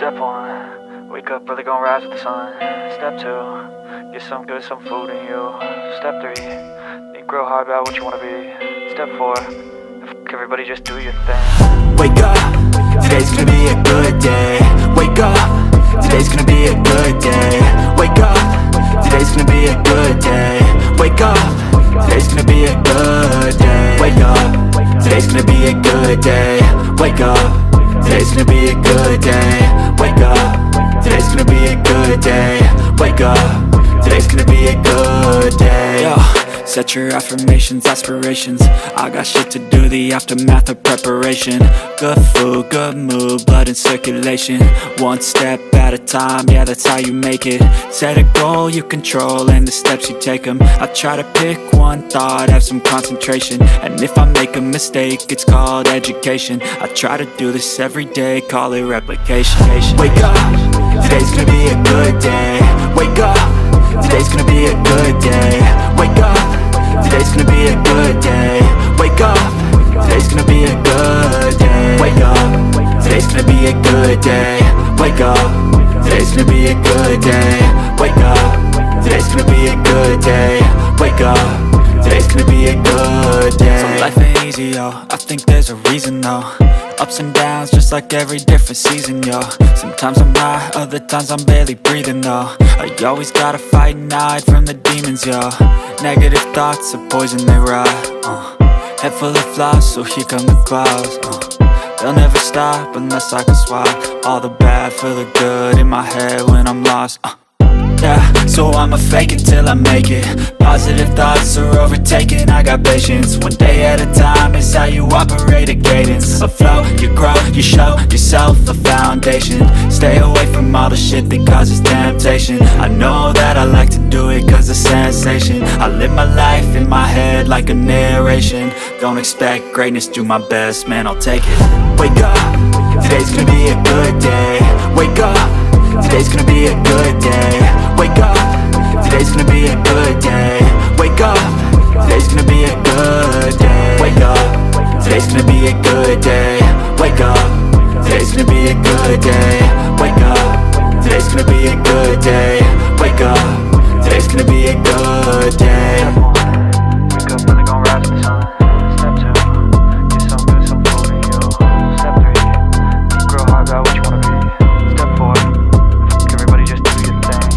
Step 1, wake up early, gonna rise with the sun. Step 2, get some good, some food in you. Step 3, think real hard about what you wanna be. Step 4, everybody just do your thing. Wake up, today's gonna be a good day. Wake up, today's gonna be a good day. Wake up, today's gonna be a good day. Wake up, today's gonna be a good day. Wake up, today's gonna be a good day. Wake up, today's gonna be a good day. Wake up, today's gonna be a good day. Wake up, today's gonna be a good day. Yo, set your affirmations, aspirations. I got shit to do, the aftermath of preparation. Good food, good mood, blood in circulation. One step at a time, yeah, that's how you make it. Set a goal you control and the steps you take them. I try to pick one thought, have some concentration. And if I make a mistake, it's called education. I try to do this every day, call it replication. Wake up, today's gonna be a good day. Wake up, today's gonna be a good day. Wake up, today's gonna be a good day. Wake up, today's gonna be a good day. Wake up, today's gonna be a good day. Wake up, today's gonna be a good day. Wake up, today's gonna be a good day. Wake up, today's gonna be a good day. So life ain't easy, yo, I think there's a reason though. Ups and downs, just like every different season, yo. Sometimes I'm high, other times I'm barely breathing, though. I always gotta fight and hide from the demons, yo. Negative thoughts are poison, they rot. Head full of flies, so here come the clouds. They'll never stop unless I can swap all the bad for the good in my head when I'm lost. Yeah, so I'ma fake it till I make it. Positive thoughts are overtaken, I got patience. One day at a time is how you operate a cadence. A flow, you grow, you show yourself a foundation. Stay away from all the shit that causes temptation. I know that I like to do it cause it's sensation. I live my life in my head like a narration. Don't expect greatness, do my best, man, I'll take it. Wake up, today's gonna be a good day. Wake up, today's gonna be a good day. Wake up, today's gonna be a good day. Wake up, today's gonna be a good day. Wake up, today's gonna be a good day. Wake up, today's gonna be a good day. Wake up, today's gonna be a good day. Wake up, today's gonna be a good day. Wake up early, gonna rise with the sun. Step 2, get some good, some food in you. Step 3, think real hard about what you wanna be. Step 4, everybody just do your thing.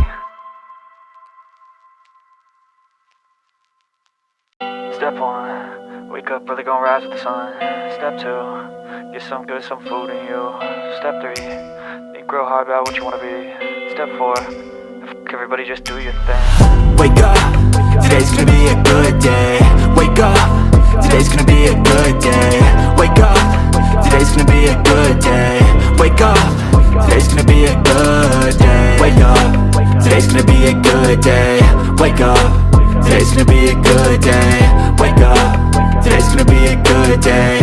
Step 1, wake up early, gonna rise with the sun. Step 2, get some good, some food in you. Step 3, think real hard about what you wanna be. Step 4, everybody just do your thing. Wake up, today's gonna be a good day. Wake up, today's gonna be a good day. Wake up, today's gonna be a good day. Wake up, today's gonna be a good day. Wake up, today's gonna be a good day. Wake up, today's gonna be a good day. Wake up, today's gonna be a good day.